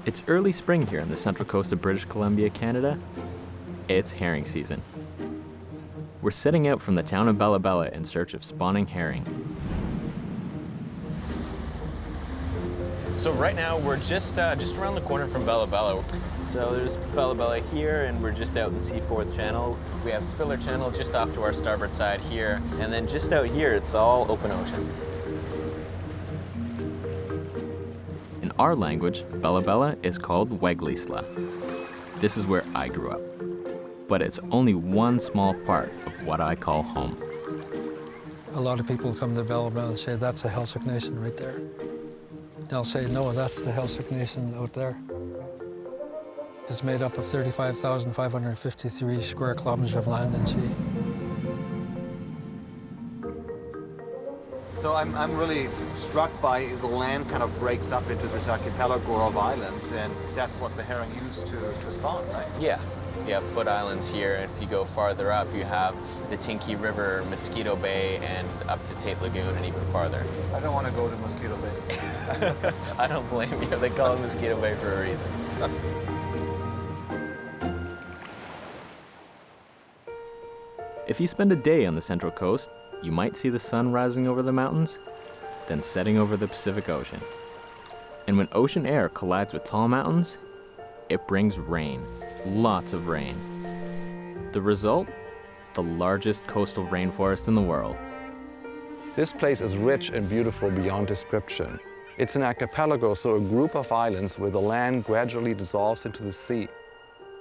It's early spring here on the central coast of British Columbia, Canada. It's herring season. We're setting out from the town of Bella Bella in search of spawning herring. So right now we're just around the corner from Bella Bella. So there's Bella Bella here, and we're just out in the Seaforth Channel. We have Spiller Channel just off to our starboard side here, and then just out here it's all open ocean. In our language, Bella Bella is called Weglisla. This is where I grew up. But it's only one small part of what I call home. A lot of people come to Bella Bella and say, that's the Haíťuz Nation right there. They'll say, no, that's the Haíťuz Nation out there. It's made up of 35,553 square kilometers of land and sea. So I'm really struck by the land kind of breaks up into this archipelago of islands, and that's what the herring use to spawn, right? Yeah, you have foot islands here, and if you go farther up, you have the Tinky River, Mosquito Bay, and up to Tate Lagoon and even farther. I don't want to go to Mosquito Bay. I don't blame you. They call it Mosquito Bay for a reason. If you spend a day on the Central Coast, you might see the sun rising over the mountains, then setting over the Pacific Ocean. And when ocean air collides with tall mountains, it brings rain, lots of rain. The result? The largest coastal rainforest in the world. This place is rich and beautiful beyond description. It's an archipelago, so a group of islands where the land gradually dissolves into the sea.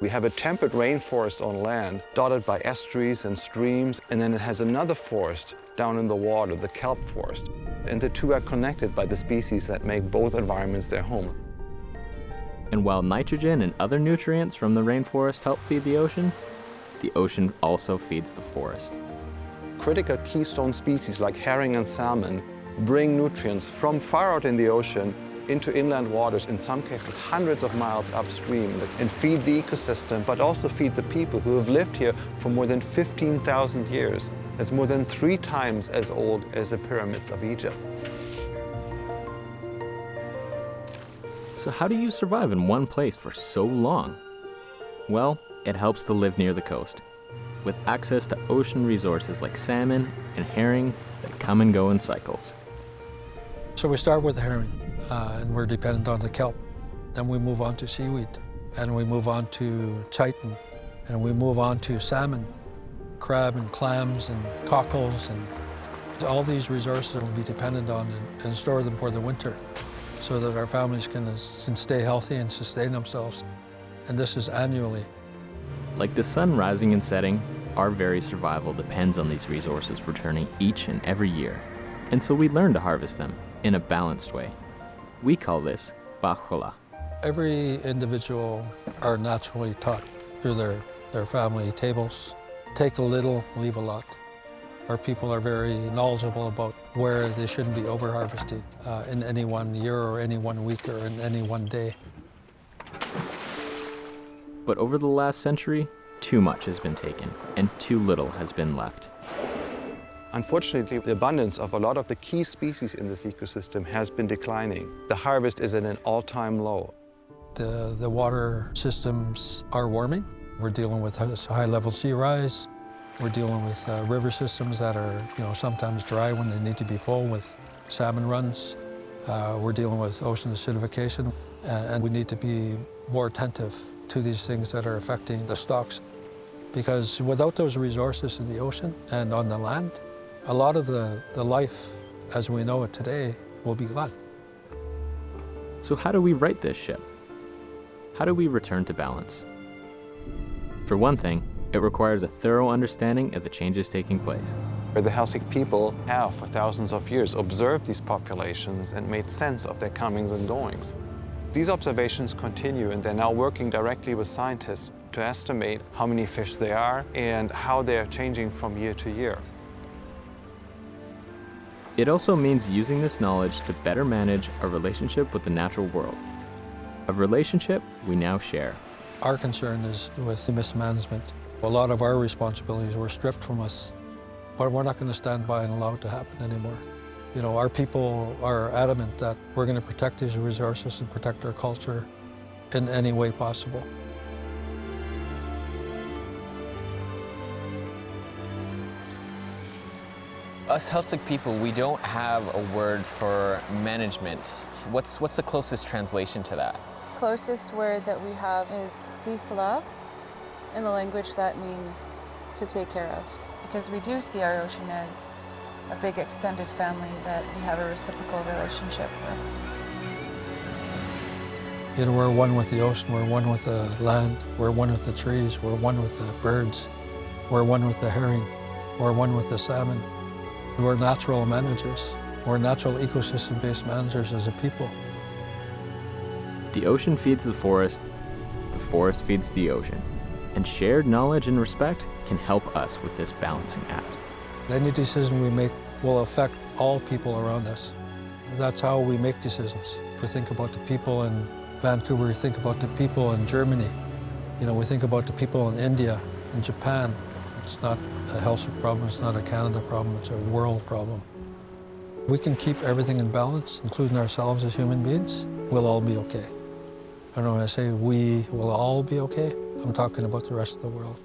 We have a temperate rainforest on land, dotted by estuaries and streams, and then it has another forest down in the water, the kelp forest. And the two are connected by the species that make both environments their home. And while nitrogen and other nutrients from the rainforest help feed the ocean also feeds the forest. Critical keystone species like herring and salmon bring nutrients from far out in the ocean into inland waters, in some cases hundreds of miles upstream, and feed the ecosystem, but also feed the people who have lived here for more than 15,000 years. That's more than 3 times as old as the pyramids of Egypt. So how do you survive in one place for so long? Well, it helps to live near the coast, with access to ocean resources like salmon and herring that come and go in cycles. So we start with the herring, and we're dependent on the kelp. Then we move on to seaweed, and we move on to chitin, and we move on to salmon, crab and clams and cockles, and all these resources will be dependent on and store them for the winter so that our families can stay healthy and sustain themselves. And this is annually. Like the sun rising and setting, our very survival depends on these resources returning each and every year. And so we learn to harvest them in a balanced way. We call this bachola. Every individual are naturally taught through their family tables. Take a little, leave a lot. Our people are very knowledgeable about where they shouldn't be over-harvesting in any one year or any one week or in any one day. But over the last century, too much has been taken and too little has been left. Unfortunately, the abundance of a lot of the key species in this ecosystem has been declining. The harvest is at an all-time low. The water systems are warming. We're dealing with high-level sea rise. We're dealing with river systems that are, sometimes dry when they need to be full with salmon runs. We're dealing with ocean acidification, and we need to be more attentive to these things that are affecting the stocks. Because without those resources in the ocean and on the land, a lot of the life as we know it today will be gone. So how do we right this ship? How do we return to balance? For one thing, it requires a thorough understanding of the changes taking place. The Haíťuz people have, for thousands of years, observed these populations and made sense of their comings and goings. These observations continue, and they're now working directly with scientists to estimate how many fish there are and how they are changing from year to year. It also means using this knowledge to better manage our relationship with the natural world, a relationship we now share. Our concern is with the mismanagement. A lot of our responsibilities were stripped from us, but we're not going to stand by and allow it to happen anymore. Our people are adamant that we're going to protect these resources and protect our culture in any way possible. Us Haíťzaqv people, we don't have a word for management. What's the closest translation to that? Closest word that we have is zisla. In the language that means to take care of, because we do see our ocean as a big extended family that we have a reciprocal relationship with. You know, we're one with the ocean, we're one with the land, we're one with the trees, we're one with the birds, we're one with the herring, we're one with the salmon. We're natural managers. We're natural ecosystem-based managers as a people. The ocean feeds the forest feeds the ocean. And shared knowledge and respect can help us with this balancing act. Any decision we make will affect all people around us. That's how we make decisions. We think about the people in Vancouver, we think about the people in Germany. You know, we think about the people in India, in Japan. It's not a Helsinki problem, it's not a Canada problem, it's a world problem. We can keep everything in balance, including ourselves as human beings, we'll all be okay. And when I say we will all be okay, I'm talking about the rest of the world.